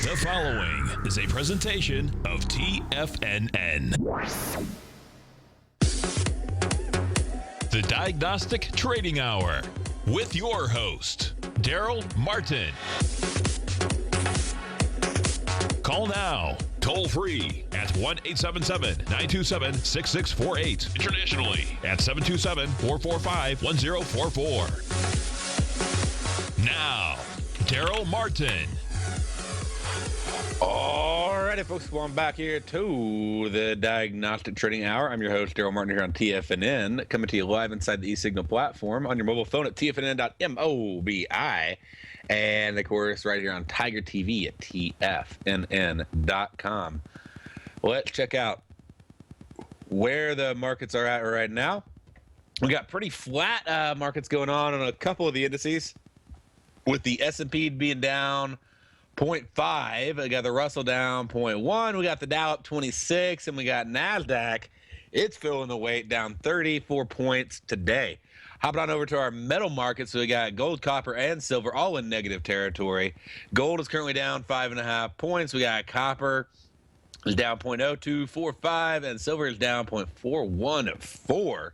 The following is a presentation of TFNN. The Diagnostic Trading Hour with your host, Darrell Martin. Call now, toll free at 1-877-927-6648. Internationally at 727-445-1044. Now, Darrell Martin. All righty, folks, welcome back here to the Diagnostic Trading Hour. I'm your host, Darrell Martin, here on TFNN, coming to you live inside the eSignal platform on your mobile phone at tfnn.mobi, and, of course, right here on Tiger TV at tfnn.com. Let's check out where the markets are at right now. We got pretty flat markets going on a couple of the indices, with the S&P being down 0.5. We got the Russell down 0.1. We got the Dow up 26, and we got Nasdaq. It's filling the weight, down 34 points today. Hopping on over to our metal markets, so we got gold, copper, and silver all in negative territory. Gold is currently down 5.5 points. We got copper is down 0.0245, and silver is down 0.414.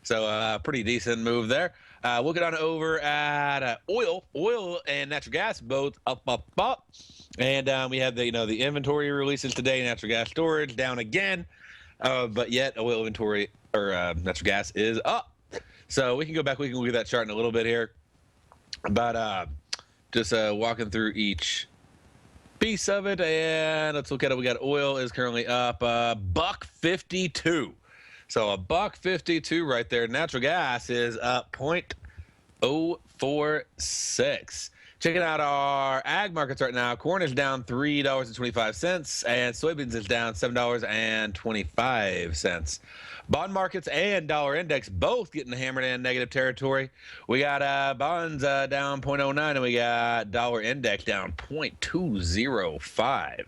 So pretty decent move there. Looking on over at oil and natural gas, both up. And we have the inventory releases today. Natural gas storage down again, but yet oil inventory or natural gas is up. So we can go back. We can look at that chart in a little bit here. But just walking through each piece of it, and let's look at it. We got oil is currently up $1.52. So $1.52 right there. Natural gas is up 0.046. Checking out our ag markets right now. Corn is down $3.25, and soybeans is down $7.25. Bond markets and dollar index both getting hammered in negative territory. We got bonds down 0.09, and we got dollar index down 0.205.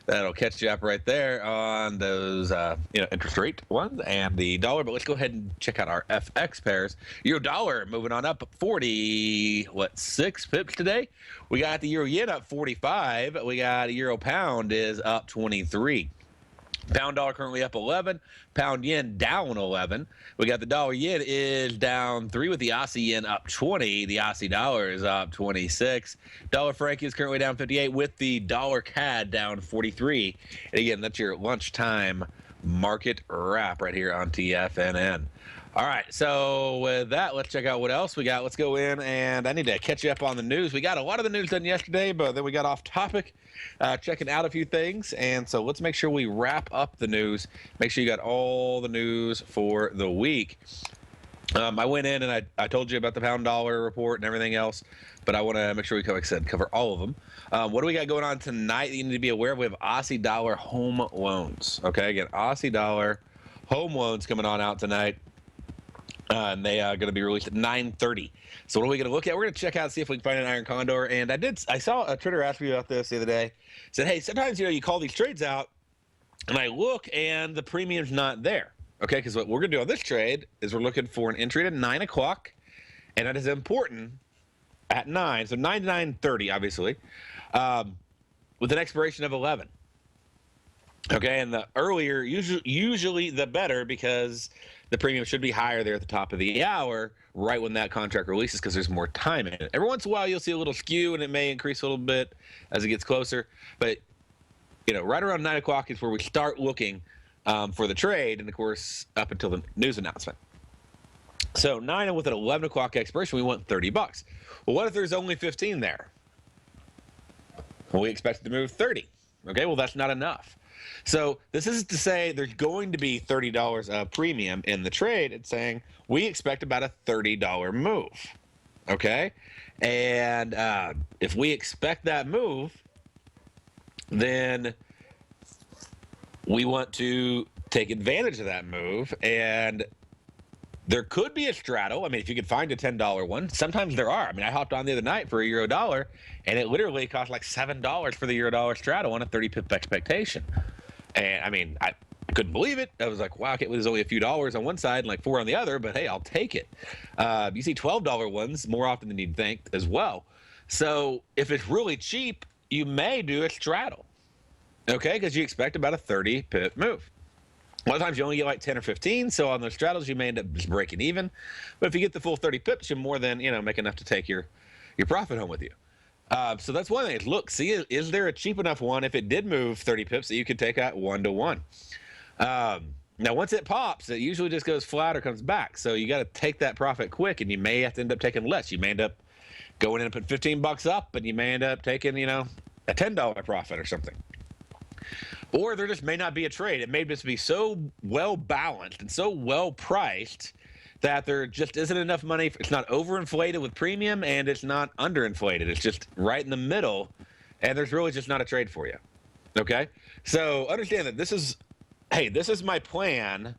That'll catch you up right there on those, interest rate ones and the dollar. But let's go ahead and check out our FX pairs. Euro dollar moving on up 6 pips today. We got the euro yen up 45. We got euro pound is up 23. Pound dollar currently up 11. Pound yen down 11. We got the dollar yen is down 3 with the Aussie yen up 20. The Aussie dollar is up 26. Dollar franc is currently down 58 with the dollar CAD down 43. And again, that's your lunchtime market wrap right here on TFNN. All right, so with that, let's check out what else we got. Let's go in, and I need to catch you up on the news. We got a lot of the news done yesterday, but then we got off topic, checking out a few things. And so let's make sure we wrap up the news. Make sure you got all the news for the week. I went in and I told you about the pound dollar report and everything else, but I want to make sure we, like I said, cover all of them. What do we got going on tonight that you need to be aware of? We have Aussie dollar home loans. Okay, again, Aussie dollar home loans coming on out tonight. And they are going to be released at 9:30. So what are we going to look at? We're going to check out, see if we can find an iron condor. And I saw a trader ask me about this the other day. Said, hey, sometimes, you call these trades out, and I look, and the premium's not there. Okay, because what we're going to do on this trade is we're looking for an entry at 9 o'clock, and that is important at 9. So 9 to 9:30, obviously, with an expiration of 11. Okay, and the earlier, usually the better, because the premium should be higher there at the top of the hour, right when that contract releases, because there's more time in it. Every once in a while, you'll see a little skew, and it may increase a little bit as it gets closer. But, right around 9 o'clock is where we start looking for the trade, and, of course, up until the news announcement. So 9 with an 11 o'clock expiration, we want $30. Well, what if there's only 15 there? Well, we expect it to move 30. Okay, well, that's not enough. So this isn't to say there's going to be $30 of premium in the trade. It's saying we expect about a $30 move, okay? And if we expect that move, then we want to take advantage of that move. And there could be a straddle. I mean, if you could find a $10 one, sometimes there are. I mean, I hopped on the other night for a euro dollar, and it literally cost like $7 for the euro dollar straddle on a 30 pip expectation. And I mean, I couldn't believe it. I was like, wow, okay, well, there's only a few dollars on one side and like 4 on the other, but hey, I'll take it. You see $12 ones more often than you'd think as well. So if it's really cheap, you may do a straddle, okay, because you expect about a 30 pip move. A lot of times you only get like 10 or 15, so on those straddles you may end up just breaking even. But if you get the full 30 pips, you're more than, make enough to take your profit home with you. So that's one thing. Is look, see, is there a cheap enough one if it did move 30 pips that you could take out 1-to-1? Now, once it pops, it usually just goes flat or comes back. So you got to take that profit quick, and you may have to end up taking less. You may end up going in and put 15 bucks up, and you may end up taking, a $10 profit or something. Or there just may not be a trade. It may just be so well balanced and so well priced that there just isn't enough money. It's not overinflated with premium, and it's not underinflated. It's just right in the middle, and there's really just not a trade for you. Okay? So understand that this is my plan,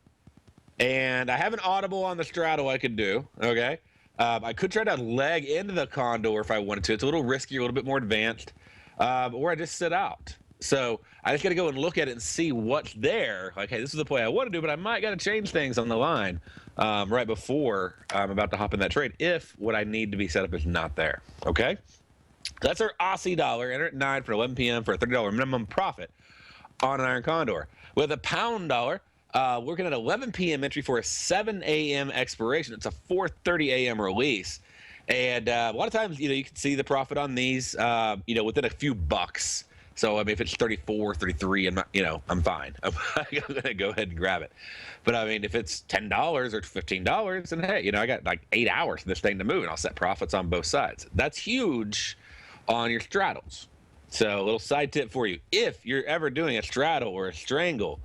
and I have an audible on the straddle I could do. Okay? I could try to leg into the condor if I wanted to. It's a little riskier, a little bit more advanced, or I just sit out. So I just got to go and look at it and see what's there. Like, hey, this is the play I want to do, but I might got to change things on the line right before I'm about to hop in that trade if what I need to be set up is not there. Okay? That's our Aussie dollar. Enter at 9 for 11 p.m. for a $30 minimum profit on an iron condor. With a pound dollar, working at 11 p.m. entry for a 7 a.m. expiration. It's a 4:30 a.m. release. And a lot of times, you can see the profit on these, within a few bucks. So, I mean, if it's 34, 33, I'm fine. I'm going to go ahead and grab it. But, I mean, if it's $10 or $15, then, hey, I got like 8 hours for this thing to move, and I'll set profits on both sides. That's huge on your straddles. So, a little side tip for you. If you're ever doing a straddle or a strangle,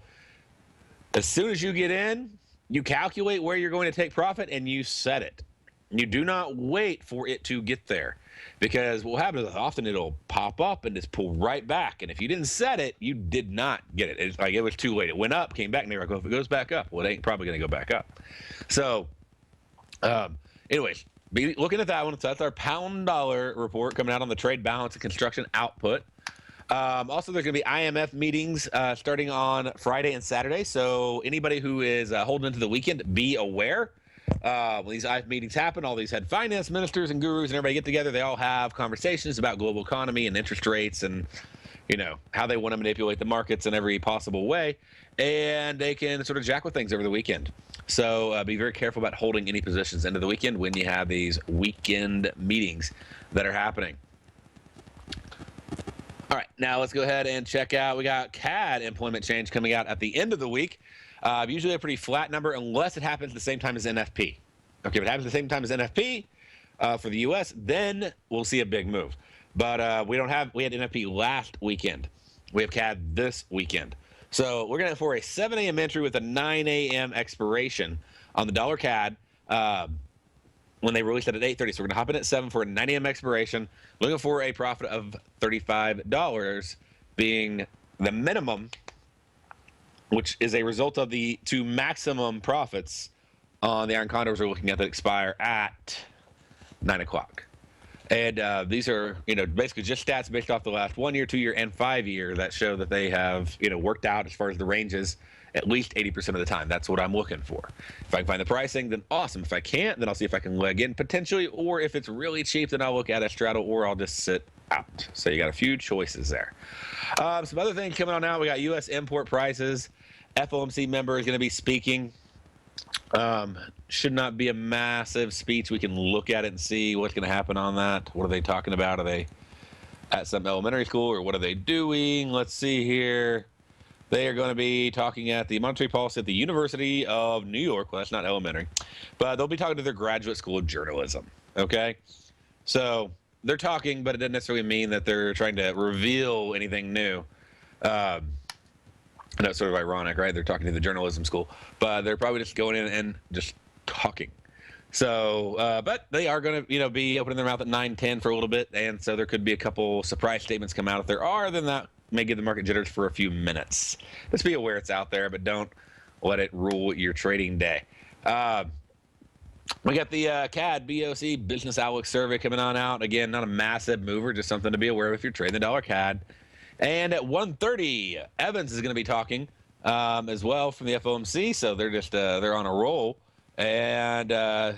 as soon as you get in, you calculate where you're going to take profit, and you set it. You do not wait for it to get there. Because what will happen is often it'll pop up and just pull right back. And if you didn't set it, you did not get it. It's like it was too late. It went up, came back, and they were like, if it goes back up, well, it ain't probably going to go back up. So, anyways, be looking at that one. So that's our pound dollar report coming out on the trade balance and construction output. Also, there's going to be IMF meetings starting on Friday and Saturday. So anybody who is holding into the weekend, be aware. When these IMF meetings happen, all these head finance ministers and gurus and everybody get together. They all have conversations about global economy and interest rates and, how they want to manipulate the markets in every possible way. And they can sort of jack with things over the weekend. So be very careful about holding any positions into the weekend when you have these weekend meetings that are happening. All right, now let's go ahead and check out. We got CAD employment change coming out at the end of the week. Usually a pretty flat number unless it happens at the same time as NFP. Okay, if it happens at the same time as NFP for the U.S., then we'll see a big move. But we had NFP last weekend. We have CAD this weekend. So we're going to for a 7 a.m. entry with a 9 a.m. expiration on the dollar CAD when they released it at 8:30. So we're going to hop in at 7 for a 9 a.m. expiration, looking for a profit of $35 being the minimum, which is a result of the two maximum profits on the iron condors we're looking at that expire at 9 o'clock. And these are, basically just stats based off the last 1 year, 2 year, and 5 year that show that they have, worked out as far as the ranges at least 80% of the time. That's what I'm looking for. If I can find the pricing, then awesome. If I can't, then I'll see if I can leg in potentially, or if it's really cheap, then I'll look at a straddle, or I'll just sit out. So you got a few choices there. Some other things coming on now. We got U.S. import prices. FOMC member is going to be speaking. Should not be a massive speech. We can look at it and see what's going to happen on that. What are they talking about? Are they at some elementary school, or what are they doing? Let's see here. They are going to be talking at the monetary policy at the University of New York. Well, that's not elementary. But they'll be talking to their graduate school of journalism. Okay? So they're talking, but it doesn't necessarily mean that they're trying to reveal anything new. I know it's sort of ironic, right? They're talking to the journalism school, but they're probably just going in and just talking. So, but they are going to, be opening their mouth at 9:10 for a little bit, and so there could be a couple surprise statements come out. If there are, then that may give the market jitters for a few minutes. Just be aware it's out there, but don't let it rule your trading day. We got the CAD BOC Business Outlook Survey coming on out. Again, not a massive mover, just something to be aware of if you're trading the dollar CAD. And at 1:30, Evans is going to be talking as well from the FOMC. So they're just they're on a roll, and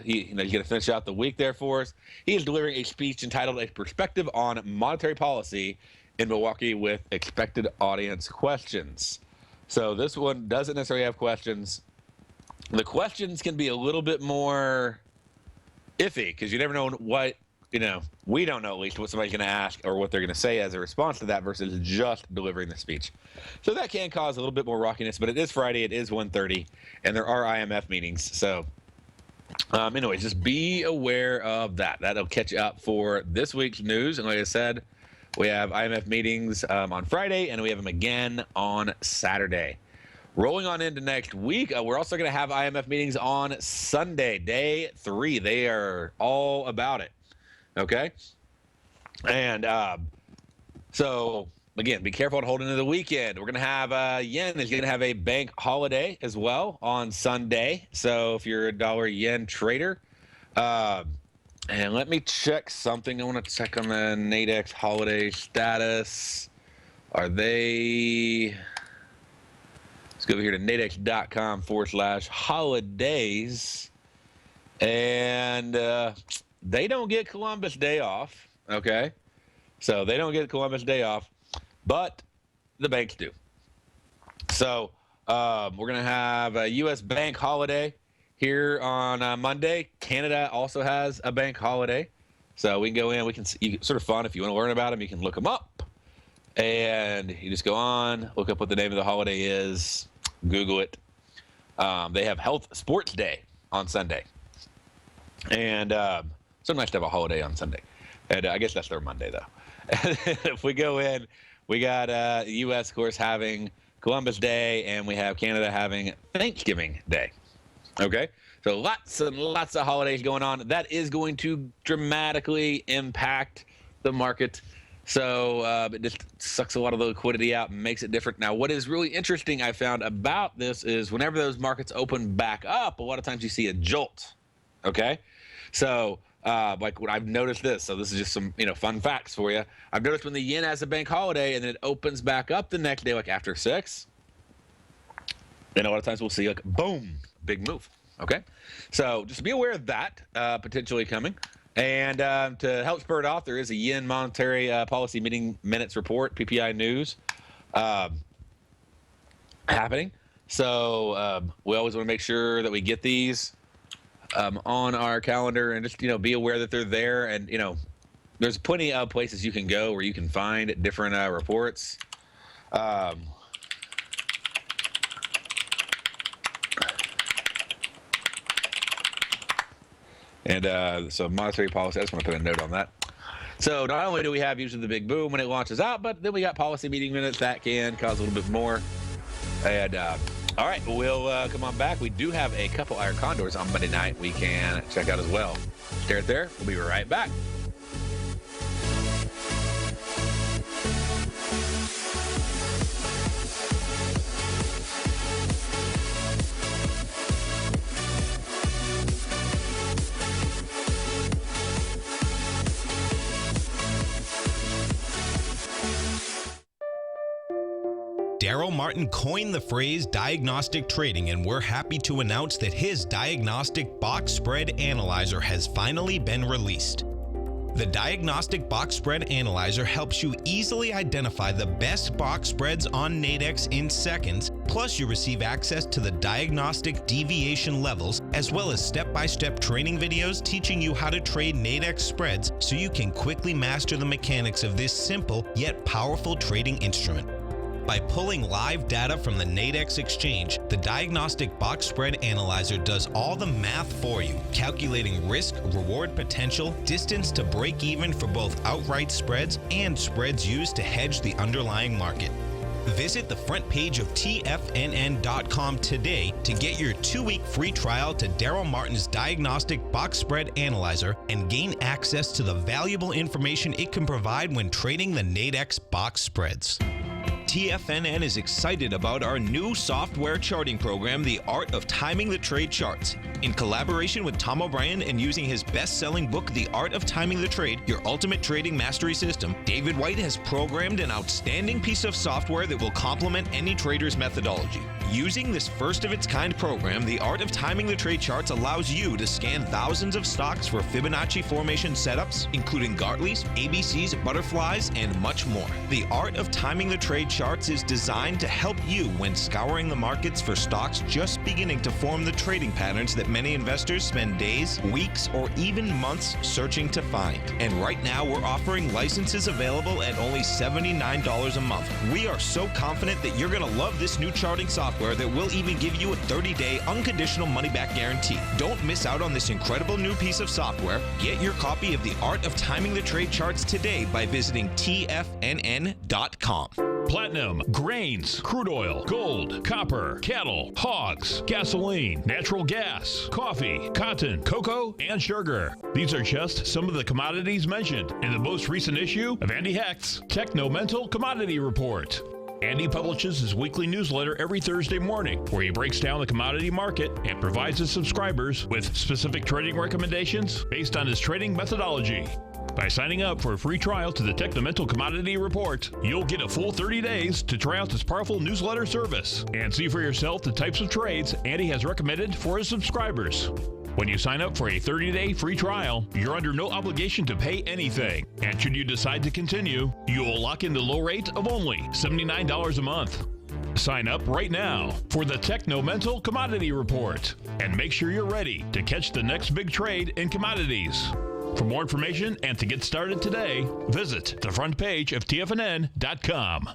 he's going to finish out the week there for us. He is delivering a speech entitled "A Perspective on Monetary Policy in Milwaukee with expected audience questions. So this one doesn't necessarily have questions. The questions can be a little bit more iffy because you never know what, we don't know at least what somebody's going to ask or what they're going to say as a response to that versus just delivering the speech. So that can cause a little bit more rockiness, but it is Friday, it is 1:30, and there are IMF meetings. So anyways, just be aware of that. That'll catch you up for this week's news. And like I said, we have IMF meetings on Friday, and we have them again on Saturday. Rolling on into next week, we're also going to have IMF meetings on Sunday, day 3. They are all about it. Okay? And so, again, be careful to hold into the weekend. We're going to have yen is going to have a bank holiday as well on Sunday. So if you're a dollar-yen trader, and let me check something. I want to check on the Nadex holiday status. Are they... Let's go over here to nadex.com/holidays. And they don't get Columbus Day off, okay? So they don't get Columbus Day off, but the banks do. So we're going to have a U.S. bank holiday here on Monday. Canada also has a bank holiday. So we can go in. Sort of fun. If you want to learn about them, you can look them up. And you just go on, look up what the name of the holiday is, Google it. They have Health Sports Day on Sunday. And so nice to have a holiday on Sunday. And I guess that's their Monday, though. And if we go in, we got the U.S., of course, having Columbus Day, and we have Canada having Thanksgiving Day. Okay? So lots and lots of holidays going on. That is going to dramatically impact the market. So it just sucks a lot of the liquidity out and makes it different. Now, what is really interesting I found about this is whenever those markets open back up, a lot of times you see a jolt. Okay? So like what I've noticed this. So this is just some fun facts for you. I've noticed when the yen has a bank holiday and then it opens back up the next day, like after 6, then a lot of times we'll see like boom, big move. Okay? So just be aware of that potentially coming. And to help spur it off, there is a yen monetary policy meeting minutes report, PPI news, happening. So we always want to make sure that we get these on our calendar and just, be aware that they're there. And, there's plenty of places you can go where you can find different reports. And so monetary policy, I just want to put a note on that. So not only do we have usually the big boom when it launches out, but then we got policy meeting minutes that can cause a little bit more. And all right, we'll come on back. We do have a couple iron condors on Monday night we can check out as well. Stay right there. We'll be right back. Darrell Martin coined the phrase diagnostic trading, and we're happy to announce that his Diagnostic Box Spread Analyzer has finally been released. The Diagnostic Box Spread Analyzer helps you easily identify the best box spreads on Nadex in seconds, plus you receive access to the diagnostic deviation levels, as well as step-by-step training videos teaching you how to trade Nadex spreads so you can quickly master the mechanics of this simple yet powerful trading instrument. By pulling live data from the Nadex exchange, the Diagnostic Box Spread Analyzer does all the math for you, calculating risk, reward potential, distance to break even for both outright spreads and spreads used to hedge the underlying market. Visit the front page of TFNN.com today to get your 2-week free trial to Darrell Martin's Diagnostic Box Spread Analyzer and gain access to the valuable information it can provide when trading the Nadex box spreads. TFNN is excited about our new software charting program, The Art of Timing the Trade Charts. In collaboration with Tom O'Brien and using his best-selling book, The Art of Timing the Trade, Your Ultimate Trading Mastery System, David White has programmed an outstanding piece of software that will complement any trader's methodology. Using this first-of-its-kind program, The Art of Timing the Trade Charts allows you to scan thousands of stocks for Fibonacci formation setups, including Gartley's, ABC's, butterflies, and much more. The Art of Timing the Trade Charts is designed to help you when scouring the markets for stocks just beginning to form the trading patterns that many investors spend days, weeks, or even months searching to find. And right now, we're offering licenses available at only $79 a month. We are so confident that you're going to love this new charting software that will even give you a 30-day unconditional money-back guarantee. Don't miss out on this incredible new piece of software. Get your copy of The Art of Timing the Trade Charts today by visiting TFNN.com. Platinum, grains, crude oil, gold, copper, cattle, hogs, gasoline, natural gas, coffee, cotton, cocoa, and sugar. These are just some of the commodities mentioned in the most recent issue of Andy Hecht's Technomental Commodity Report. Andy publishes his weekly newsletter every Thursday morning, where he breaks down the commodity market and provides his subscribers with specific trading recommendations based on his trading methodology. By signing up for a free trial to the Technomental Commodity Report, you'll get a full 30 days to try out this powerful newsletter service and see for yourself the types of trades Andy has recommended for his subscribers. When you sign up for a 30-day free trial, you're under no obligation to pay anything. And should you decide to continue, you will lock in the low rate of only $79 a month. Sign up right now for the Technomental Commodity Report and make sure you're ready to catch the next big trade in commodities. For more information and to get started today, visit the front page of TFNN.com.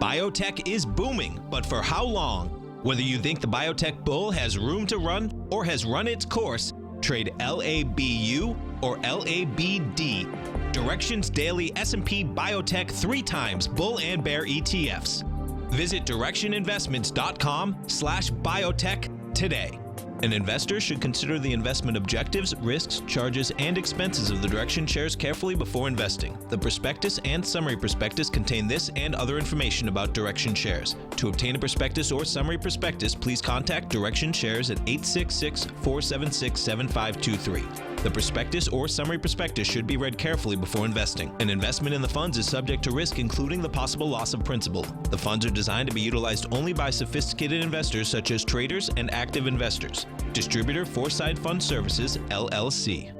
Biotech is booming, but for how long? Whether you think the biotech bull has room to run or has run its course, trade LABU or LABD. Direction's daily S&P Biotech 3 times bull and bear ETFs. Visit directioninvestments.com/biotech today. An investor should consider the investment objectives, risks, charges, and expenses of the Direction shares carefully before investing. The prospectus and summary prospectus contain this and other information about Direction shares. To obtain a prospectus or summary prospectus, please contact Direction shares at 866-476-7523. The prospectus or summary prospectus should be read carefully before investing. An investment in the funds is subject to risk, including the possible loss of principal. The funds are designed to be utilized only by sophisticated investors such as traders and active investors. Distributor Foreside Fund Services, LLC.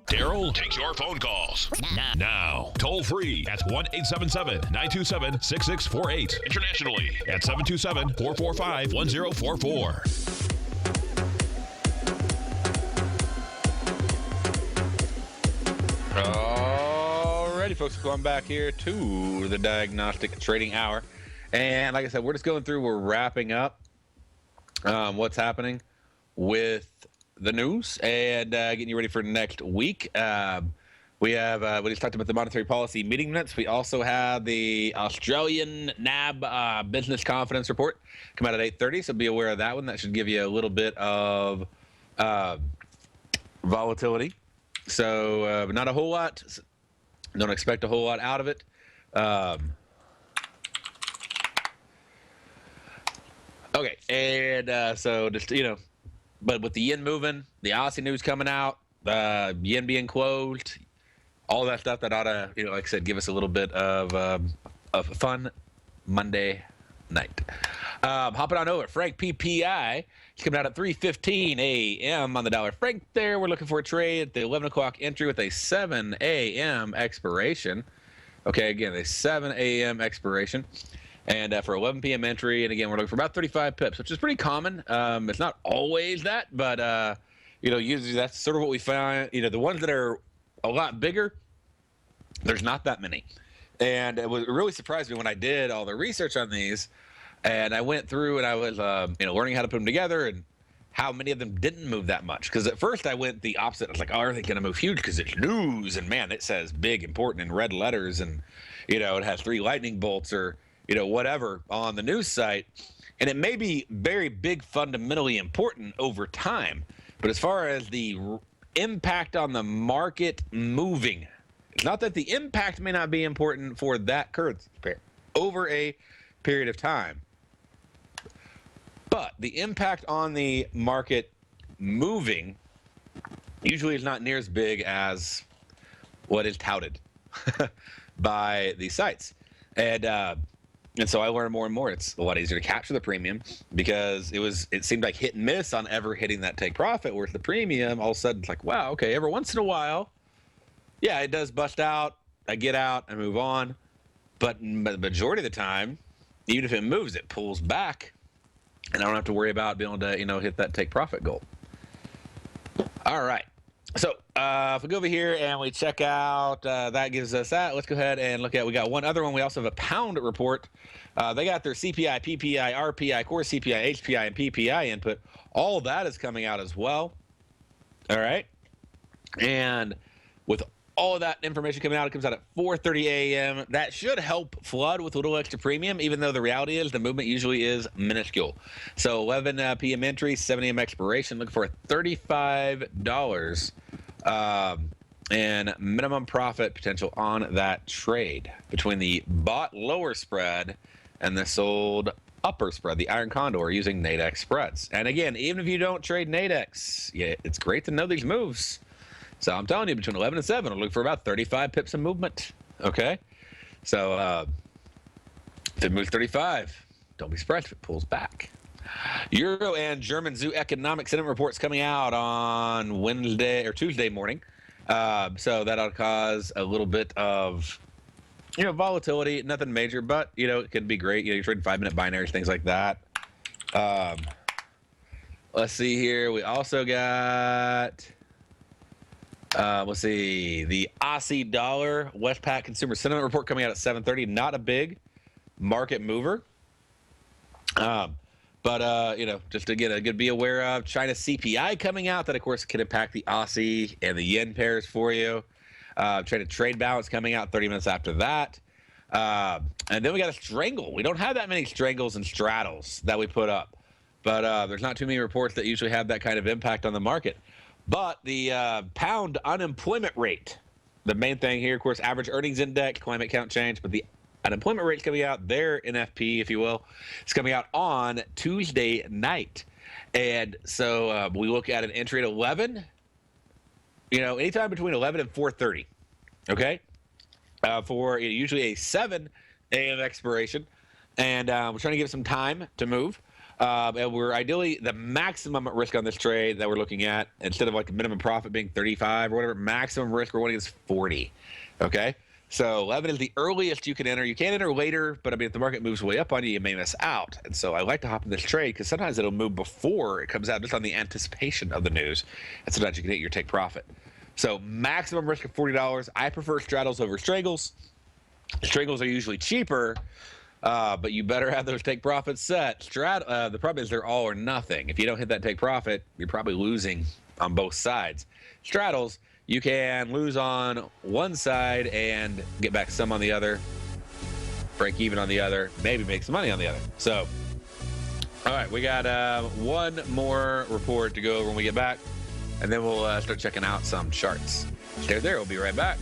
Darrell takes your phone calls now. Toll free at 1-877-927-6648. Internationally at 727-445-1044. Alrighty, folks, going back here to the Diagnostic Trading Hour. And like I said, we're just going through, we're wrapping up what's happening with the news and getting you ready for next week. We just talked about the monetary policy meeting minutes. We also have the Australian NAB business confidence report come out at 8:30, so be aware of that one. That should give you a little bit of volatility. So not a whole lot. Don't expect a whole lot out of it. Okay, and so just, but with the yen moving, the Aussie news coming out, yen being closed, all that stuff that ought to, like I said, give us a little bit of a fun Monday night. Hopping on over, Frank PPI. He's coming out at 3:15 a.m. on the dollar. Frank there, we're looking for a trade at the 11 o'clock entry with a 7 a.m. expiration. Okay, again, a 7 a.m. expiration. And for 11 p.m. entry, and again, we're looking for about 35 pips, which is pretty common. It's not always that, but, usually that's sort of what we find. The ones that are a lot bigger, there's not that many. And it really surprised me when I did all the research on these, and I went through and I was, learning how to put them together and how many of them didn't move that much. Because at first I went the opposite. I was like, oh, are they going to move huge because it's news? And, man, it says big, important in red letters, and, it has 3 lightning bolts or, whatever on the news site. And it may be very big, fundamentally important over time. But as far as the impact on the market moving. It's not that the impact may not be important for that currency pair over a period of time, but the impact on the market moving usually is not near as big as what is touted by these sites. And so I learned more and more. It's a lot easier to capture the premium because it seemed like hit and miss on ever hitting that take profit. Whereas the premium, all of a sudden, it's like, wow, okay, every once in a while, yeah, it does bust out. I get out, I move on. But the majority of the time, even if it moves, it pulls back, and I don't have to worry about being able to, hit that take profit goal. All right. So if we go over here and we check out, that gives us that. Let's go ahead and look at, we got one other one. We also have a pound report. They got their CPI, PPI, RPI, core CPI, HPI, and PPI input. All that is coming out as well. All right. And with all of that information coming out, it comes out at 4:30 a.m. That should help flood with a little extra premium, even though the reality is the movement usually is minuscule. So 11 p.m. entry, 7 a.m. expiration, looking for $35 and minimum profit potential on that trade between the bought lower spread and the sold upper spread, the iron condor, using Nadex spreads. And again, even if you don't trade Nadex, yeah, it's great to know these moves. So I'm telling you, between 11 and 7, we'll look for about 35 pips of movement. Okay? So if it moves 35, don't be surprised if it pulls back. Euro and German zoo economic sentiment reports coming out on Wednesday or Tuesday morning. So that'll cause a little bit of, volatility. Nothing major, but, it could be great. You're trading 5-minute binaries, things like that. Let's see here. We also got... let's see, the Aussie dollar Westpac consumer sentiment report coming out at 7:30. Not a big market mover, but just to get a good be aware of China CPI coming out. That of course can impact the Aussie and the yen pairs for you. China trade balance coming out 30 minutes after that, and then we got a strangle. We don't have that many strangles and straddles that we put up, but there's not too many reports that usually have that kind of impact on the market. But the pound unemployment rate, the main thing here, of course, average earnings index, climate count change, but the unemployment rate's coming out, their NFP, if you will, is coming out on Tuesday night. And so we look at an entry at 11, anytime between 11 and 4:30, okay, for usually a 7 a.m. expiration. And we're trying to give it some time to move. And we're ideally the maximum risk on this trade that we're looking at, instead of like the minimum profit being 35 or whatever, maximum risk we're wanting is 40. Okay. So 11 is the earliest you can enter. You can enter later, but I mean, if the market moves way up on you, you may miss out. And so I like to hop in this trade because sometimes it'll move before it comes out, just on the anticipation of the news. And sometimes you can hit your take profit. So maximum risk of $40. I prefer straddles over strangles. Strangles are usually cheaper. But you better have those take profits set. The problem is they're all or nothing. If you don't hit that take profit, you're probably losing on both sides. Straddles, you can lose on one side and get back some on the other, break even on the other, maybe make some money on the other. So, all right, we got one more report to go over when we get back, and then we'll start checking out some charts. Stay there. We'll be right back.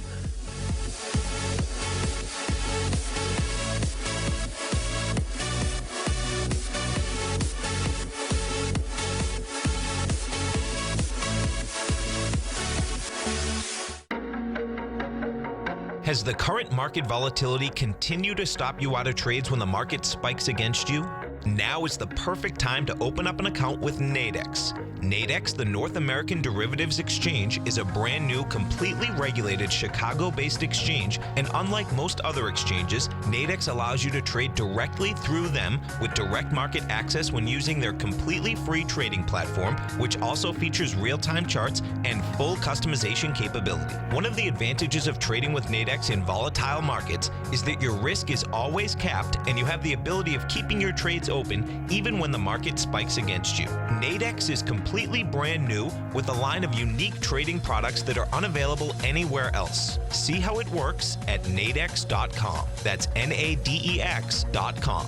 Has the current market volatility continued to stop you out of trades when the market spikes against you? Now is the perfect time to open up an account with Nadex. Nadex, the North American Derivatives Exchange, is a brand new, completely regulated Chicago-based exchange, and unlike most other exchanges, Nadex allows you to trade directly through them with direct market access when using their completely free trading platform, which also features real-time charts and full customization capability. One of the advantages of trading with Nadex in volatile markets is that your risk is always capped and you have the ability of keeping your trades open even when the market spikes against you. Nadex is completely brand new with a line of unique trading products that are unavailable anywhere else. See how it works at nadex.com. That's Nadex.com.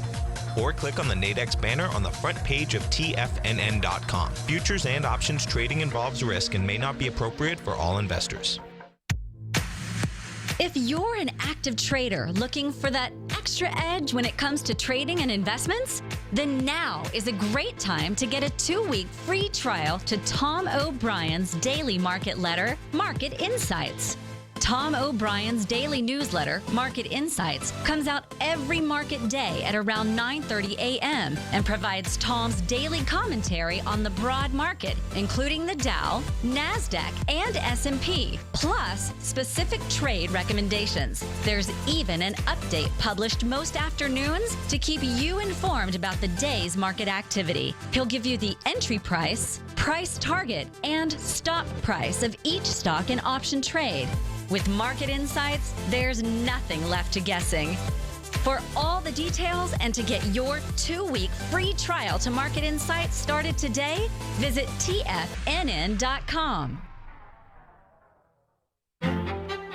or click on the Nadex banner on the front page of TFNN.com. Futures and options trading involves risk and may not be appropriate for all investors. If you're an active trader looking for that extra edge when it comes to trading and investments, then now is a great time to get a 2-week free trial to Tom O'Brien's daily market letter, Market Insights. Tom O'Brien's daily newsletter, Market Insights, comes out every market day at around 9:30 a.m. and provides Tom's daily commentary on the broad market, including the Dow, Nasdaq, and S&P, plus specific trade recommendations. There's even an update published most afternoons to keep you informed about the day's market activity. He'll give you the entry price, price target, and stop price of each stock and option trade. With Market Insights, there's nothing left to guessing. For all the details and to get your 2-week free trial to Market Insights started today, visit TFNN.com.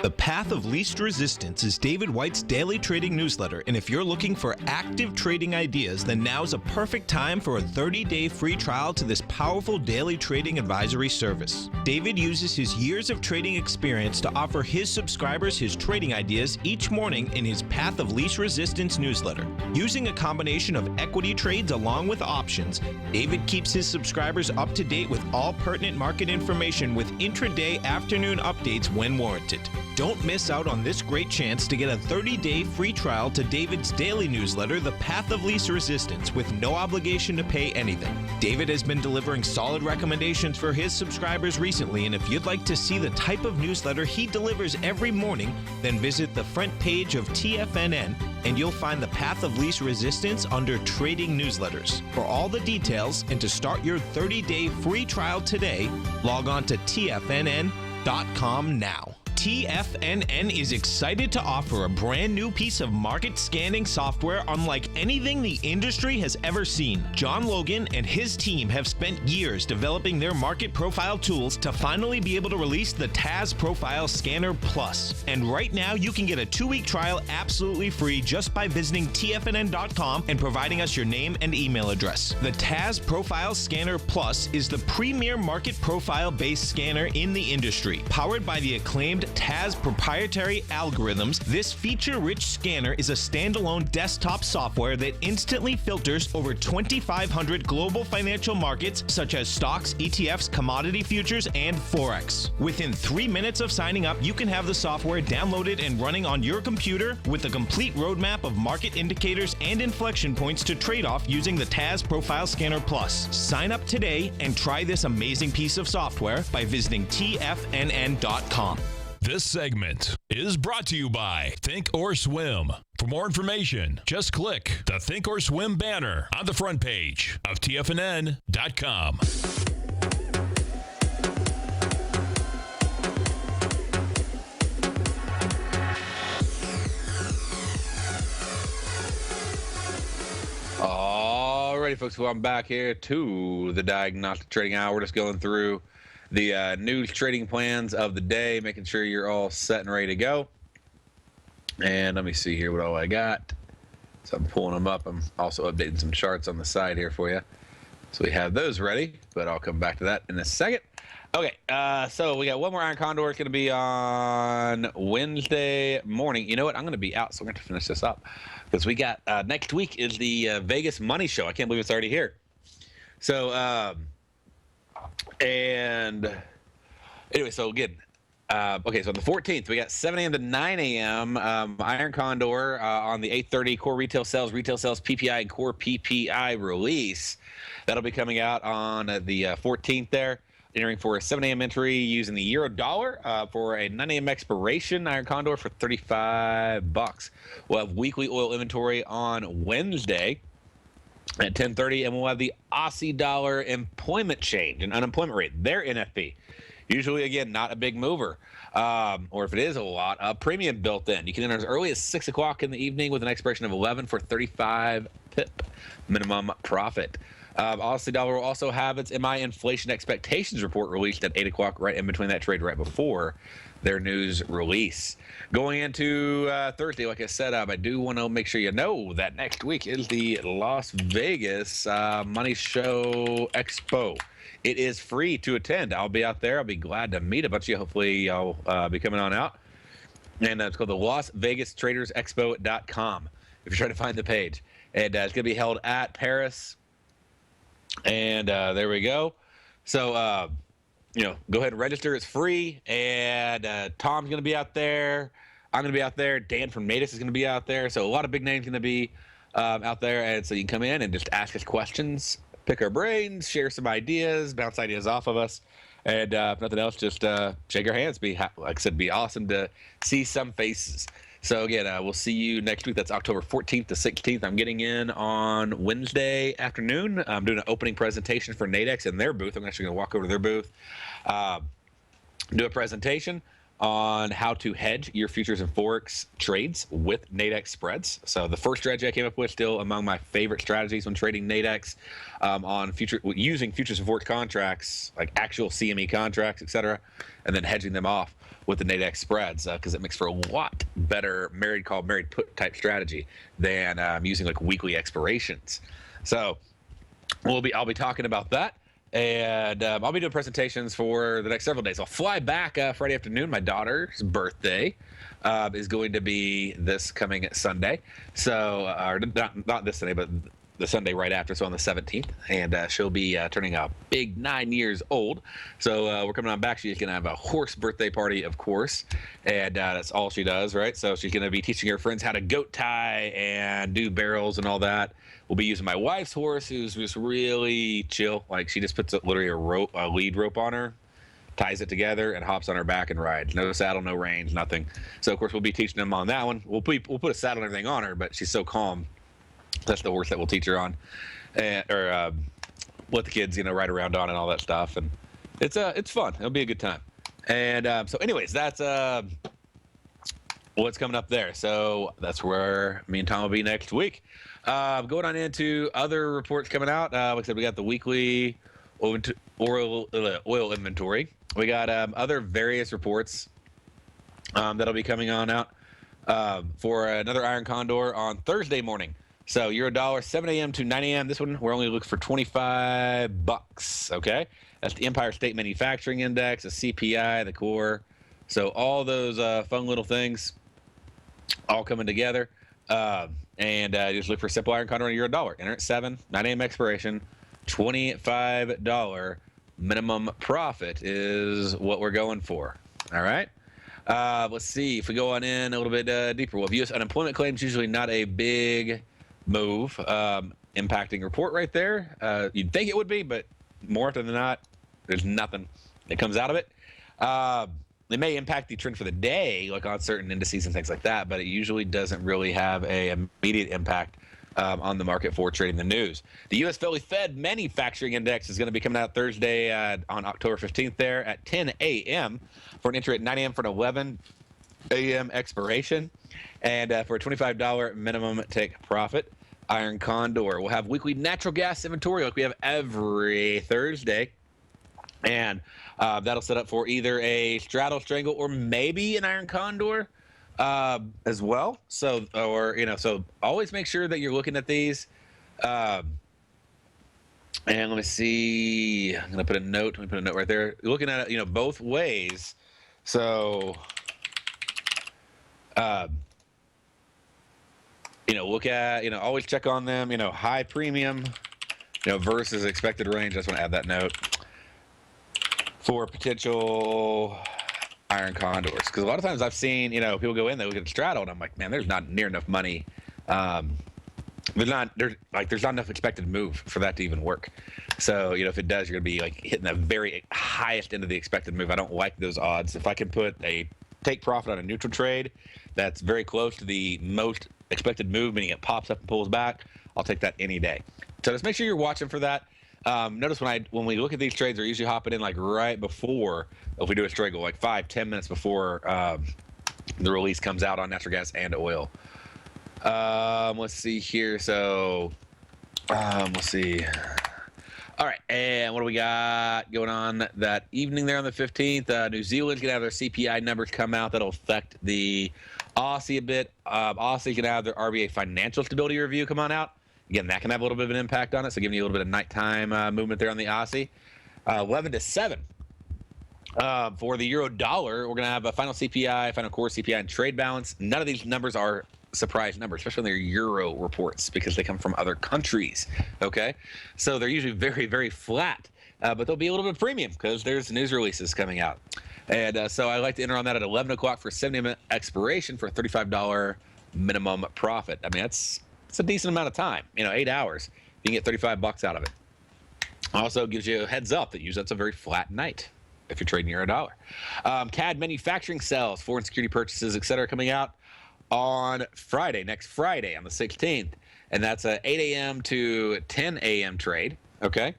The Path of Least Resistance is David White's daily trading newsletter, and if you're looking for active trading ideas, then now's a perfect time for a 30-day free trial to this powerful daily trading advisory service. David uses his years of trading experience to offer his subscribers his trading ideas each morning in his Path of Least Resistance newsletter. Using a combination of equity trades along with options, David keeps his subscribers up to date with all pertinent market information with intraday afternoon updates when warranted. Don't miss out on this great chance to get a 30-day free trial to David's daily newsletter, The Path of Least Resistance, with no obligation to pay anything. David has been delivering solid recommendations for his subscribers recently, and if you'd like to see the type of newsletter he delivers every morning, then visit the front page of TFNN and you'll find The Path of Least Resistance under Trading Newsletters. For all the details and to start your 30-day free trial today, log on to TFNN.com now. TFNN is excited to offer a brand new piece of market scanning software unlike anything the industry has ever seen. John Logan and his team have spent years developing their market profile tools to finally be able to release the TAS Profile Scanner Plus. And right now you can get a 2-week trial absolutely free just by visiting TFNN.com and providing us your name and email address. The TAS Profile Scanner Plus is the premier market profile-based scanner in the industry. Powered by the acclaimed TAS proprietary algorithms, this feature-rich scanner is a standalone desktop software that instantly filters over 2,500 global financial markets such as stocks, ETFs, commodity futures, and Forex. Within 3 minutes of signing up, you can have the software downloaded and running on your computer with a complete roadmap of market indicators and inflection points to trade off using the TAS Profile Scanner Plus. Sign up today and try this amazing piece of software by visiting TFNN.com. This segment is brought to you by Think or Swim. For more information, just click the Think or Swim banner on the front page of TFNN.com. Alrighty, folks, welcome back here to the Diagnostic Trading Hour. We're just going through the news trading plans of the day, making sure you're all set and ready to go. And let me see here what all I got. So I'm pulling them up. I'm also updating some charts on the side here for you. So we have those ready, but I'll come back to that in a second. Okay, so we got one more Iron Condor. It's going to be on Wednesday morning. You know what? I'm going to be out, so we're going to finish this up. Because we got, next week is the Vegas Money Show. I can't believe it's already here. So, and anyway, so again, okay, so on the 14th, we got 7 a.m. to 9 a.m. Iron Condor on the 8:30 core retail sales, PPI, and core PPI release. That'll be coming out on the 14th there. Entering for a 7 a.m. entry using the euro dollar for a 9 a.m. expiration. Iron Condor for $35. We'll have weekly oil inventory on Wednesday at 10:30, and we'll have the Aussie dollar employment change and unemployment rate, their NFP. Usually, again, not a big mover, or if it is a lot, a premium built in. You can enter as early as 6 o'clock in the evening with an expiration of 11 for 35 pip minimum profit. Aussie dollar will also have its MI inflation expectations report released at 8 o'clock, right in between that trade, right before their news release. Going into Thursday, like I said, I do want to make sure you know that next week is the Las Vegas Money Show Expo. It is free to attend. I'll be out there. I'll be glad to meet a bunch of you. Hopefully, y'all be coming on out. And it's called the Las Vegas Traders Expo.com if you're trying to find the page. And it's going to be held at Paris. And there we go. So, go ahead and register. It's free. And Tom's going to be out there. I'm going to be out there. Dan from Nadex is going to be out there. So a lot of big names going to be out there. And so you can come in and just ask us questions, pick our brains, share some ideas, bounce ideas off of us. And if nothing else, just shake our hands. Like I said, be awesome to see some faces. So again, we'll see you next week. That's October 14th to 16th. I'm getting in on Wednesday afternoon. I'm doing an opening presentation for Nadex in their booth. I'm actually going to walk over to their booth, do a presentation on how to hedge your futures and forex trades with Nadex spreads. So the first strategy I came up with, still among my favorite strategies when trading Nadex, using futures and forex contracts, like actual CME contracts, etc., and then hedging them off with the Nadex spreads, because it makes for a lot better married call, married put type strategy than using like weekly expirations. So I'll be talking about that. And I'll be doing presentations for the next several days. I'll fly back Friday afternoon. My daughter's birthday is going to be this coming Sunday. So, or not this Sunday, but the Sunday right after, so on the 17th. And she'll be turning a big 9 years old. So we're coming on back. She's going to have a horse birthday party, of course. And that's all she does, right? So she's going to be teaching her friends how to goat tie and do barrels and all that. We'll be using my wife's horse, who's just really chill. Like, she just puts literally a lead rope on her, ties it together, and hops on her back and rides. No saddle, no reins, nothing. So, of course, we'll be teaching them on that one. We'll put a saddle and everything on her, but she's so calm. That's the horse that we'll teach her on, or let the kids, ride around on and all that stuff. And it's fun. It'll be a good time. And so, anyways, that's what's coming up there. So that's where me and Tom will be next week. Going on into other reports coming out. Like I said, we got the weekly oil inventory. We got other various reports that'll be coming on out for another iron condor on Thursday morning. So euro dollar, 7 a.m. to 9 a.m. This one, we're only looking for $25. Okay, that's the Empire State Manufacturing Index, the CPI, the core. So all those fun little things all coming together. And just look for simple iron condor on euro dollar. Enter at 7, 9 a.m. expiration, $25 minimum profit is what we're going for. All right. Let's see if we go on in a little bit deeper. Well, U.S. unemployment claims usually not a big move impacting report right there. You'd think it would be, but more often than not, there's nothing that comes out of it. They may impact the trend for the day, like on certain indices and things like that, but it usually doesn't really have an immediate impact on the market for trading the news. The U.S. Philly Fed Manufacturing Index is going to be coming out Thursday on October 15th there at 10 a.m. for an entry at 9 a.m. for an 11 a.m. expiration, and for a $25 minimum take profit. Iron Condor will have weekly natural gas inventory like we have every Thursday. And that'll set up for either a straddle, strangle, or maybe an iron condor as well. So, so always make sure that you're looking at these. And let me see. I'm gonna put a note. Let me put a note right there. You're looking at it, both ways. So, look at, always check on them. High premium, versus expected range. I just want to add that note for potential iron condors, because a lot of times I've seen people go in, they look at straddle, and I'm like, man, there's not near enough money. There's not enough expected move for that to even work. So if it does, you're gonna be like hitting the very highest end of the expected move. I don't like those odds. If I can put a take profit on a neutral trade that's very close to the most expected move, meaning it pops up and pulls back, I'll take that any day. So just make sure you're watching for that. Notice when we look at these trades, they're usually hopping in like right before, if we do a struggle, like 5-10 minutes before the release comes out on natural gas and oil. Let's see here. So let's see. All right, and what do we got going on that evening there on the 15th? New Zealand's going to have their CPI numbers come out. That'll affect the Aussie a bit. Aussie's going to have their RBA financial stability review come on out. Again, that can have a little bit of an impact on it, so giving you a little bit of nighttime movement there on the Aussie. 11 to 7. For the euro dollar, we're going to have a final CPI, final core CPI, and trade balance. None of these numbers are surprise numbers, especially when they're euro reports, because they come from other countries. Okay, so they're usually very, very flat, but they'll be a little bit premium because there's news releases coming out. And so I like to enter on that at 11 o'clock for 70-minute expiration for a $35 minimum profit. I mean, it's a decent amount of time. 8 hours. You can get $35 out of it. Also gives you a heads up that usually that's a very flat night if you're trading euro dollar. CAD manufacturing sales, foreign security purchases, etc., coming out on Friday, next Friday on the 16th. And that's a 8 a.m. to 10 a.m. trade, okay?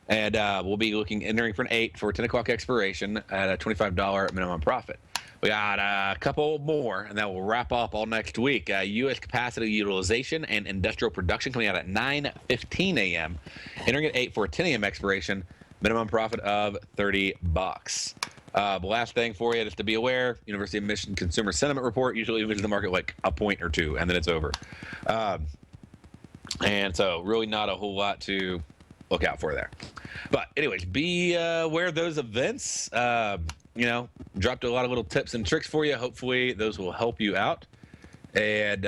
And we'll be entering for an 8 for a 10 o'clock expiration at a $25 minimum profit. We got a couple more, and that will wrap up all next week. U.S. capacity utilization and industrial production coming out at 9:15 a.m., entering at 8 for a 10 a.m. expiration, minimum profit of $30. The last thing for you, just to be aware, University of Michigan Consumer Sentiment Report usually moves the market like a point or two, and then it's over. And so really not a whole lot to look out for there. But anyways, be aware of those events. Dropped a lot of little tips and tricks for you. Hopefully those will help you out and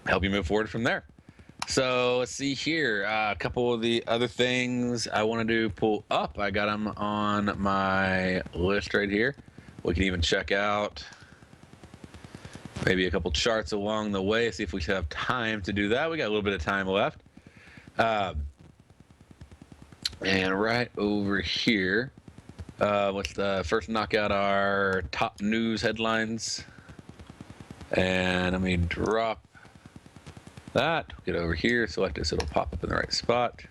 help you move forward from there. So let's see here. A couple of the other things I wanted to pull up. I got them on my list right here. We can even check out maybe a couple charts along the way, see if we have time to do that. We got a little bit of time left. And right over here, let's first knock out our top news headlines. And let me drop that. Get over here, select it so it'll pop up in the right spot.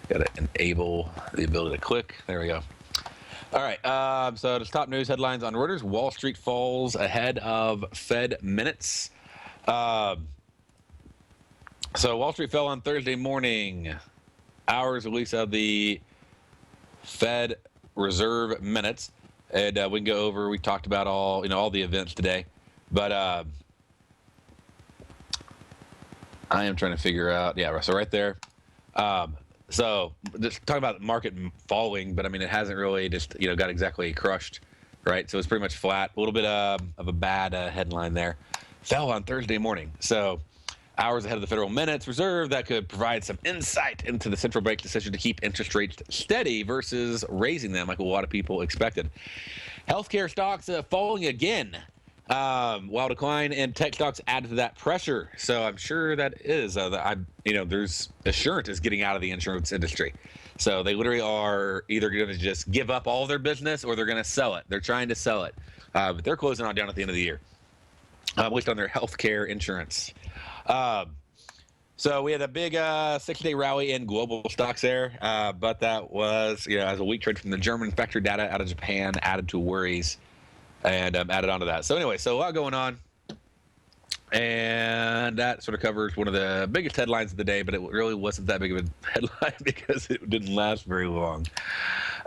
Got to enable the ability to click. There we go. All right, so the top news headlines on Reuters. Wall Street falls ahead of Fed minutes. So Wall Street fell on Thursday morning. Hours release of the Fed Reserve minutes. And we can go over, we talked about all the events today. But I am trying to figure out, so right there. So just talking about the market falling, but I mean, it hasn't really just, got exactly crushed, right? So it's pretty much flat. A little bit of a bad headline there. Fell on Thursday morning. So hours ahead of the Federal Minutes Reserve, that could provide some insight into the central bank's decision to keep interest rates steady versus raising them like a lot of people expected. Healthcare stocks falling again. While decline in tech stocks add to that pressure. So I'm sure that is, there's Assurance is getting out of the insurance industry. So they literally are either going to just give up all of their business or they're going to sell it. They're trying to sell it. But they're closing on down at the end of the year, at least on their healthcare insurance. So we had a big 6-day rally in global stocks there. But that was, as a weak trade from the German factory data out of Japan added to worries. And added onto that. So anyway, so a lot going on. And that sort of covers one of the biggest headlines of the day, but it really wasn't that big of a headline because it didn't last very long.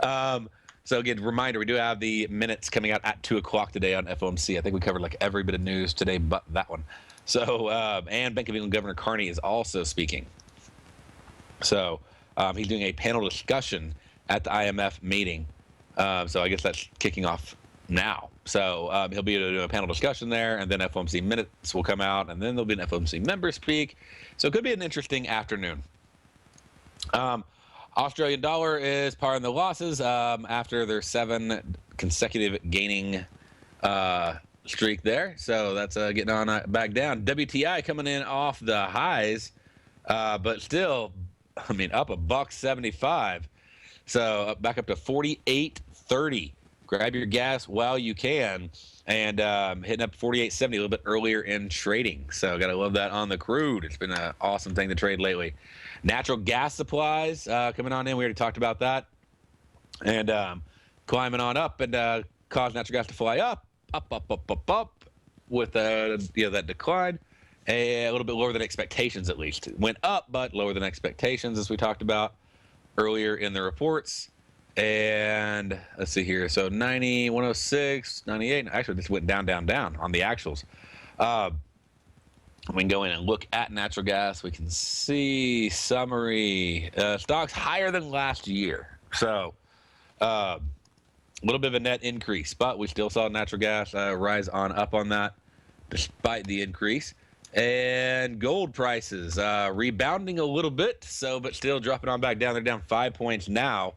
So again, reminder, we do have the minutes coming out at 2 o'clock today on FOMC. I think we covered like every bit of news today but that one. So, and Bank of England Governor Carney is also speaking. So he's doing a panel discussion at the IMF meeting. So I guess that's kicking off now. So he'll be able to do a panel discussion there, and then FOMC minutes will come out, and then there'll be an FOMC member speak. So it could be an interesting afternoon. Australian dollar is paring the losses after their 7 consecutive gaining streak there. So that's getting on back down. WTI coming in off the highs, but still, I mean, up $1.75. So back up to 48.30. Grab your gas while you can, and hitting up 48.70 a little bit earlier in trading. So got to love that on the crude. It's been an awesome thing to trade lately. Natural gas supplies coming on in. We already talked about that. And climbing on up and caused natural gas to fly up with that decline. a little bit lower than expectations, at least. It went up, but lower than expectations, as we talked about earlier in the reports. And let's see here. So 90, 106, 98. Actually, this went down on the actuals. We can go in and look at natural gas. We can see summary stocks higher than last year. So a little bit of a net increase, but we still saw natural gas rise on up on that despite the increase. And gold prices rebounding a little bit, but still dropping on back down. They're down 5 points now,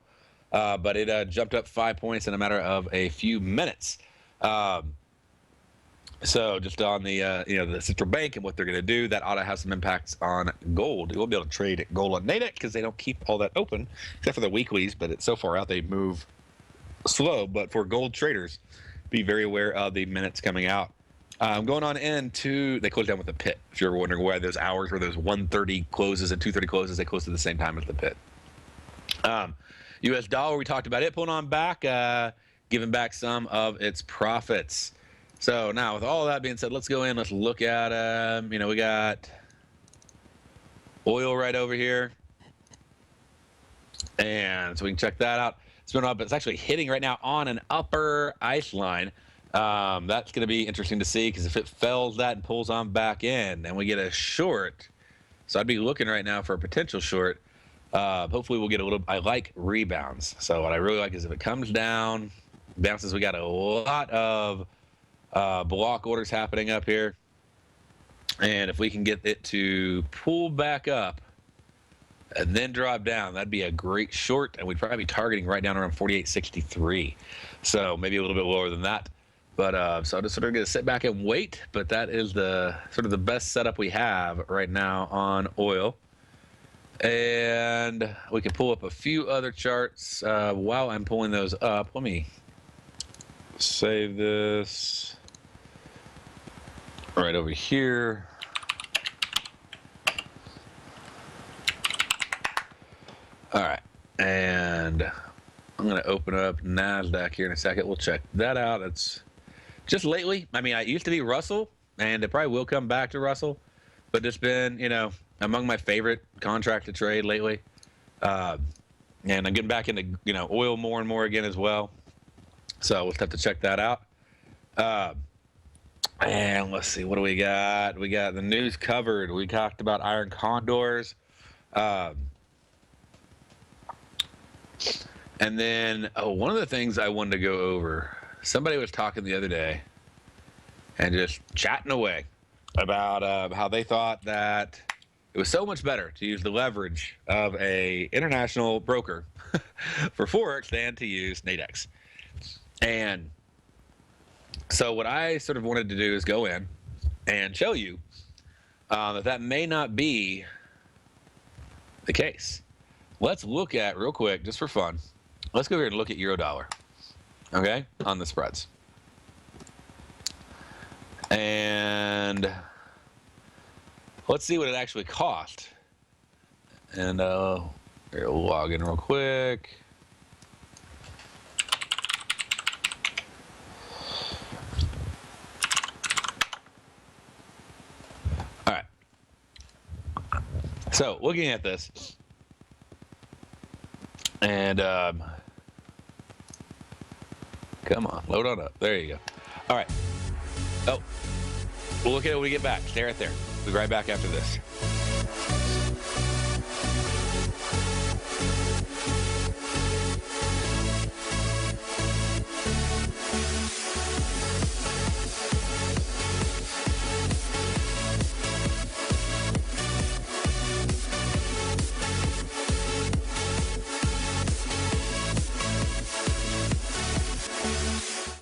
but it jumped up 5 points in a matter of a few minutes. So just on the the central bank and what they're going to do, that ought to have some impacts on gold. You won't be able to trade gold on Nadex because they don't keep all that open, except for the weeklies. But it's so far out they move slow. But for gold traders, be very aware of the minutes coming out. Going on into, they close down with the pit. If you're wondering why those hours where those 1:30 closes and 2:30 closes, they close at the same time as the pit. U.S. dollar, we talked about it pulling on back, giving back some of its profits. So now, with all that being said, let's go in. Let's look at, we got oil right over here. And so we can check that out. It's been up. It's actually hitting right now on an upper ice line. That's going to be interesting to see, because if it fells that and pulls on back in and we get a short, so I'd be looking right now for a potential short. Hopefully we'll get a little, I like rebounds. So what I really like is if it comes down, bounces, we got a lot of block orders happening up here, and if we can get it to pull back up and then drop down, that'd be a great short, and we'd probably be targeting right down around 48.63, so maybe a little bit lower than that. But so I'm just sort of going to sit back and wait, but that is the sort of the best setup we have right now on oil. And we can pull up a few other charts while I'm pulling those up. Let me save this right over here. All right, and I'm going to open up NASDAQ here in a second. We'll check that out. It's just lately, I mean, I used to be Russell, and it probably will come back to Russell, but it's been, among my favorite contract to trade lately. And I'm getting back into, oil more and more again as well. So we'll have to check that out. And let's see, what do we got? We got the news covered. We talked about iron condors. And then, one of the things I wanted to go over, somebody was talking the other day and just chatting away about how they thought that it was so much better to use the leverage of a international broker for Forex than to use Nadex. And so what I sort of wanted to do is go in and show you that may not be the case. Let's look at, real quick, just for fun, let's go here and look at euro dollar, okay, on the spreads. And let's see what it actually cost. And here, we'll log in real quick. All right. So looking at this, and come on, load on up. There you go. All right. Oh, we'll look at it when we get back. Stay right there. We'll be right back after this.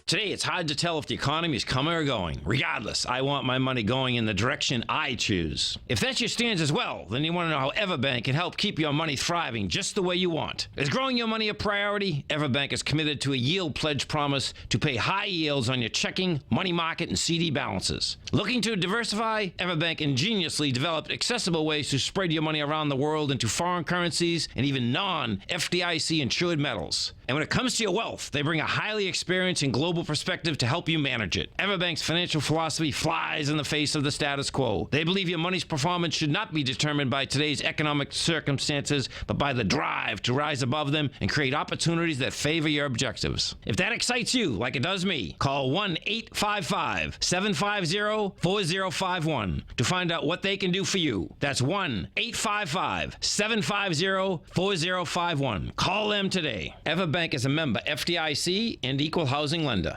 Today, it's hard to tell if the economy is coming or going. Regardless, I want my money going in the direction I choose. If that's your stance as well, then you want to know how Everbank can help keep your money thriving just the way you want. Is growing your money a priority? Everbank is committed to a yield pledge promise to pay high yields on your checking, money market, and CD balances. Looking to diversify? Everbank ingeniously developed accessible ways to spread your money around the world into foreign currencies and even non-FDIC insured metals. And when it comes to your wealth, they bring a highly experienced and global perspective to help you manage it. Everbank's financial philosophy flies in the face of the status quo. They believe your money's performance should not be determined by today's economic circumstances, but by the drive to rise above them and create opportunities that favor your objectives. If that excites you, like it does me, call 1-855-750-4051 to find out what they can do for you. That's 1-855-750-4051. Call them today. Everbank is a member FDIC and equal housing lender.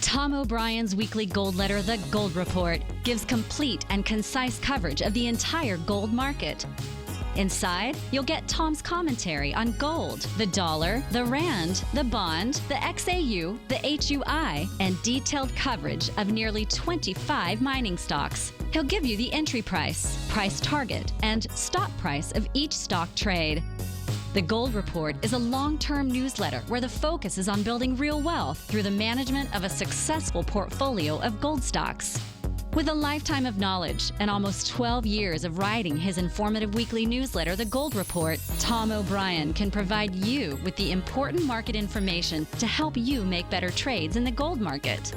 Tom O'Brien's weekly gold letter, The Gold Report, gives complete and concise coverage of the entire gold market. Inside, you'll get Tom's commentary on gold, the dollar, the rand, the bond, the XAU, the HUI, and detailed coverage of nearly 25 mining stocks. He'll give you the entry price, price target, and stop price of each stock trade. The Gold Report is a long-term newsletter where the focus is on building real wealth through the management of a successful portfolio of gold stocks. With a lifetime of knowledge and almost 12 years of writing his informative weekly newsletter, The Gold Report, Tom O'Brien can provide you with the important market information to help you make better trades in the gold market.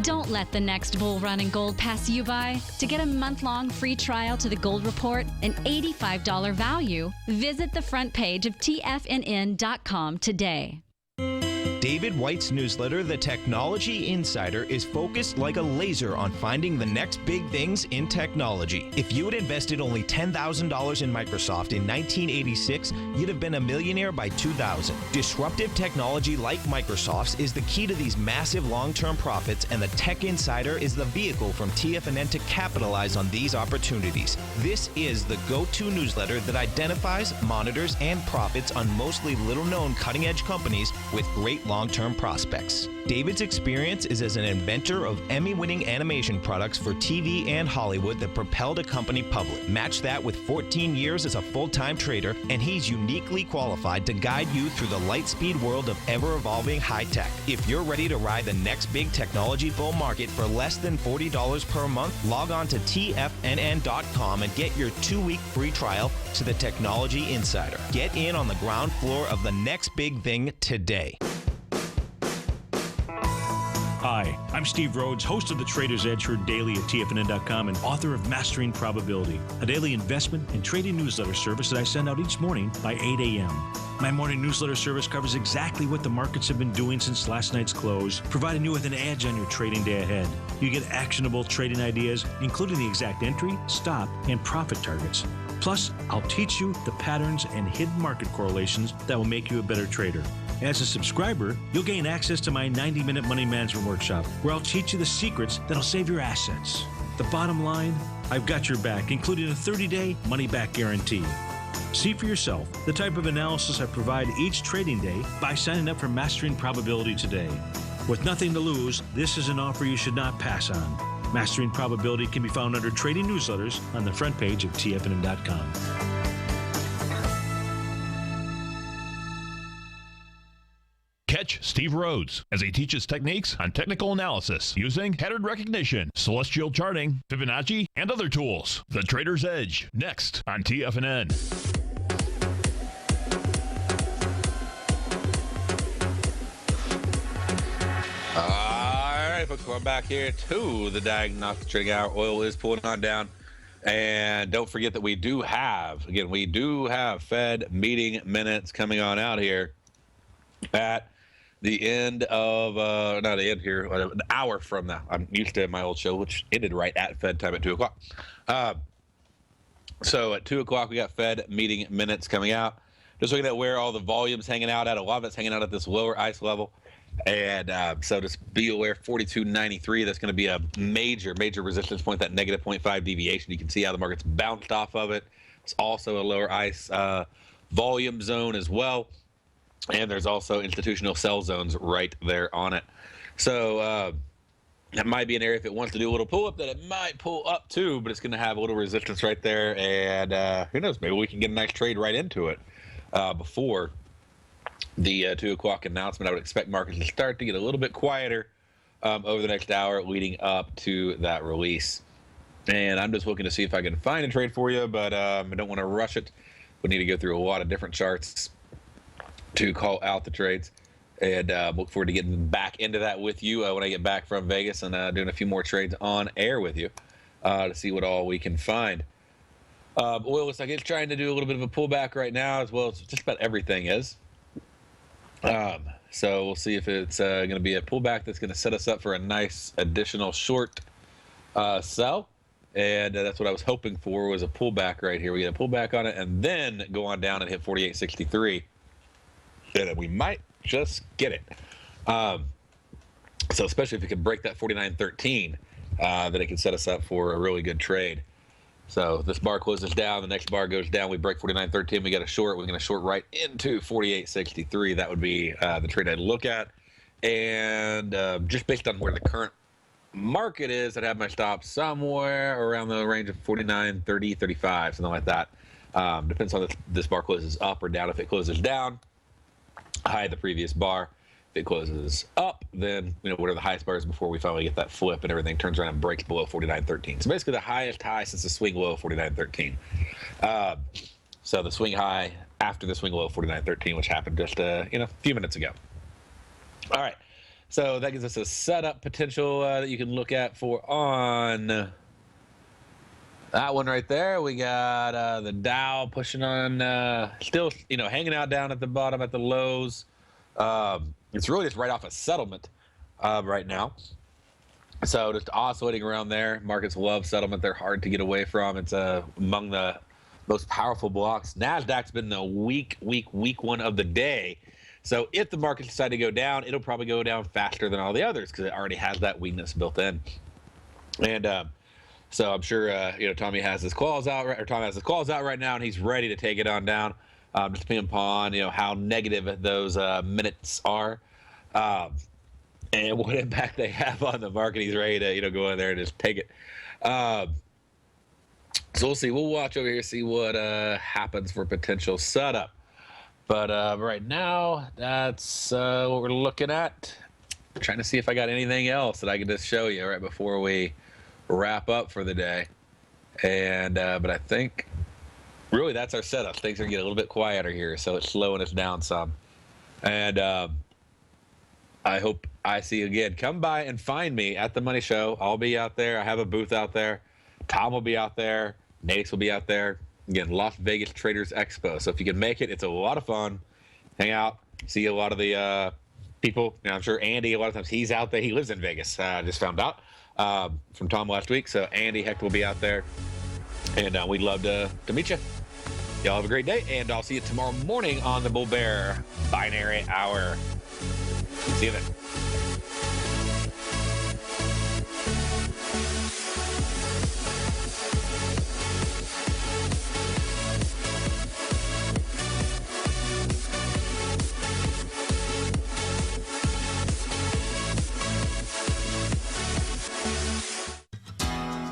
Don't let the next bull run in gold pass you by. To get a month-long free trial to The Gold Report, an $85 value, visit the front page of TFNN.com today. David White's newsletter, The Technology Insider, is focused like a laser on finding the next big things in technology. If you had invested only $10,000 in Microsoft in 1986, you'd have been a millionaire by 2000. Disruptive technology like Microsoft's is the key to these massive long-term profits, and the Tech Insider is the vehicle from TFNN to capitalize on these opportunities. This is the go-to newsletter that identifies, monitors, and profits on mostly little-known cutting-edge companies with great long-term prospects. David's experience is as an inventor of Emmy-winning animation products for TV and Hollywood that propelled a company public. Match that with 14 years as a full-time trader, and he's uniquely qualified to guide you through the light-speed world of ever-evolving high-tech. If you're ready to ride the next big technology bull market for less than $40 per month, log on to TFNN.com and get your 2-week free trial to the Technology Insider. Get in on the ground floor of the next big thing today. Hi, I'm Steve Rhodes, host of the Trader's Edge, heard daily at TFNN.com and author of Mastering Probability, a daily investment and trading newsletter service that I send out each morning by 8 a.m. My morning newsletter service covers exactly what the markets have been doing since last night's close, providing you with an edge on your trading day ahead. You get actionable trading ideas, including the exact entry, stop, and profit targets. Plus, I'll teach you the patterns and hidden market correlations that will make you a better trader. As a subscriber, you'll gain access to my 90-minute money management workshop, where I'll teach you the secrets that'll save your assets. The bottom line, I've got your back, including a 30-day money-back guarantee. See for yourself the type of analysis I provide each trading day by signing up for Mastering Probability today. With nothing to lose, this is an offer you should not pass on. Mastering Probability can be found under Trading Newsletters on the front page of TFNN.com. Catch Steve Rhodes as he teaches techniques on technical analysis using pattern recognition, celestial charting, Fibonacci, and other tools. The Trader's Edge, next on TFNN. All right, folks, welcome back here to the Diagnostic Trading Hour. Oil is pulling on down. And don't forget that we do have Fed meeting minutes coming on out here at the end of, not the end here, an hour from now. I'm used to my old show, which ended right at Fed time at 2 o'clock. So at 2 o'clock, we got Fed meeting minutes coming out. Just looking at where all the volume's hanging out at. A lot of it's hanging out at this lower ICE level. And so just be aware, 42.93, that's going to be a major resistance point, that negative 0.5 deviation. You can see how the market's bounced off of it. It's also a lower ICE volume zone as well. And there's also institutional sell zones right there on it. So that might be an area, if it wants to do a little pull-up, that it might pull up to, but it's going to have a little resistance right there. And who knows, maybe we can get a nice trade right into it before the 2 o'clock announcement. I would expect markets to start to get a little bit quieter over the next hour leading up to that release. And I'm just looking to see if I can find a trade for you, but I don't want to rush it. we need to go through a lot of different charts to call out the trades. And look forward to getting back into that with you when I get back from Vegas and doing a few more trades on air with you to see what all we can find. Oil looks like it's trying to do a little bit of a pullback right now, as well as just about everything is. So we'll see if it's going to be a pullback that's going to set us up for a nice additional short sell. And that's what I was hoping for, was a pullback right here. We get a pullback on it and then go on down and hit 48.63. And we might just get it. So especially if we can break that 49.13, then it can set us up for a really good trade. So this bar closes down, the next bar goes down, we break 49.13, we get a short, we're going to short right into 48.63. That would be the trade I'd look at. And just based on where the current market is, I'd have my stop somewhere around the range of 49.30, 35, something like that. Depends on if this bar closes up or down. If it closes down, high the previous bar. If it closes up, then what are the highest bars before we finally get that flip and everything turns around and breaks below 49.13. So basically the highest high since the swing low of 49.13. So the swing high after the swing low of 49.13, which happened just a few minutes ago. All right, so that gives us a setup potential that you can look at for on that one right there. We got the Dow pushing on, still hanging out down at the bottom at the lows. It's really just right off a settlement right now. So just oscillating around there. Markets love settlement. They're hard to get away from. It's among the most powerful blocks. NASDAQ's been the weak one of the day. So if the markets decide to go down, it'll probably go down faster than all the others because it already has that weakness built in. And so I'm sure Tommy has his claws out, or Tom has his claws out right now, and he's ready to take it on down. Just depending upon how negative those minutes are, and what impact they have on the market. He's ready to go in there and just take it. So we'll see. We'll watch over here, see what happens for potential setup. But right now, that's what we're looking at. I'm trying to see if I got anything else that I can just show you right before we wrap up for the day. And but I think really that's our setup. Things are getting a little bit quieter here, so it's slowing us down some. And I hope I see you again. Come by and find me at the Money Show. I'll be out there. I have a booth out there. Tom will be out there. Nadex will be out there. Again, Las Vegas Traders Expo. So if you can make it, it's a lot of fun. Hang out, see a lot of the people. I'm sure Andy, a lot of times he's out there. He lives in Vegas. I just found out from Tom last week. So Andy Hecht will be out there. And we'd love to meet you. Y'all have a great day, and I'll see you tomorrow morning on the Bull Bear Binary Hour. See you then.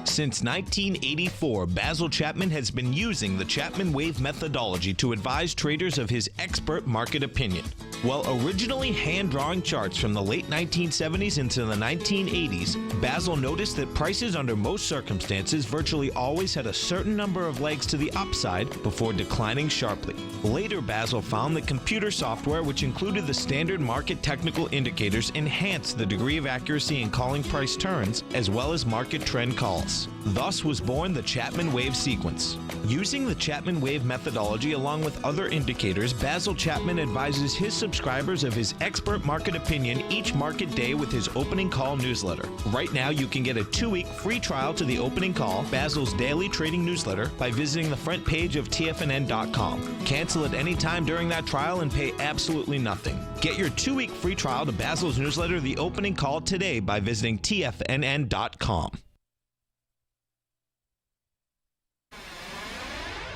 Since 1984, Basil Chapman has been using the Chapman Wave methodology to advise traders of his expert market opinion. While originally hand-drawing charts from the late 1970s into the 1980s, Basil noticed that prices under most circumstances virtually always had a certain number of legs to the upside before declining sharply. Later, Basil found that computer software, which included the standard market technical indicators, enhanced the degree of accuracy in calling price turns, as well as market trend calls. Thus was born the Chapman Wave sequence. Using the Chapman Wave methodology along with other indicators, Basil Chapman advises his subscribers of his expert market opinion each market day with his opening call newsletter. Right now, you can get a 2-week free trial to the opening call, Basil's daily trading newsletter, by visiting the front page of TFNN.com. Cancel at any time during that trial and pay absolutely nothing. Get your 2-week free trial to Basil's newsletter, The Opening Call, today by visiting TFNN.com.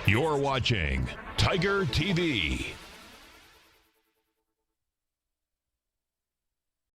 You're watching Tiger TV.